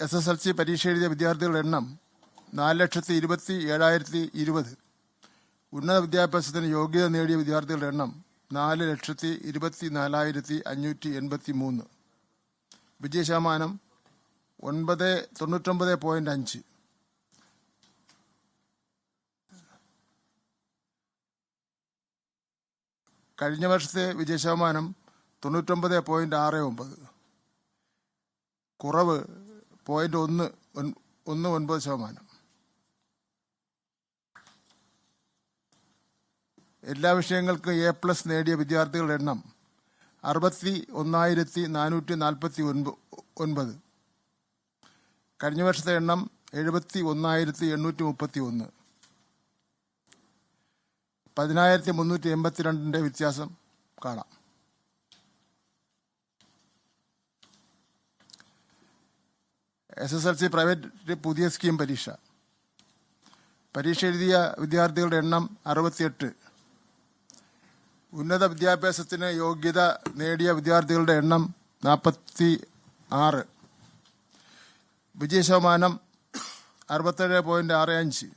SSLC പരീക്ഷ എഴുതിയ വിദ്യാർത്ഥികളുടെ എണ്ണം 4,27,020. ഉന്നത വിദ്യാഭ്യാസത്തിന് യോഗ്യത നേടിയ വിദ്യാർത്ഥികളുടെ എണ്ണം 4,24,583. വിജയശതമാനം 99.5. കഴിഞ്ഞ വർഷത്തെ വിജയശതമാനം 99.69. കുറവ് 0.19%. എല്ലാ വിഷയങ്ങൾക്കും A+ നേടിയ വിദ്യാർത്ഥികളുടെ എണ്ണം 61,449. കഴിഞ്ഞ വർഷത്തെ എണ്ണം 71,831. 10,382 വ്യത്യാസം കാണാം. SSLC പ്രൈവറ്റ് പുതിയ സ്കീം പരീക്ഷ എഴുതിയ വിദ്യാർത്ഥികളുടെ എണ്ണം 68. ഉന്നത വിദ്യാഭ്യാസത്തിന് യോഗ്യത നേടിയ വിദ്യാർത്ഥികളുടെ എണ്ണം 46. വിജയശതമാനം 67.65.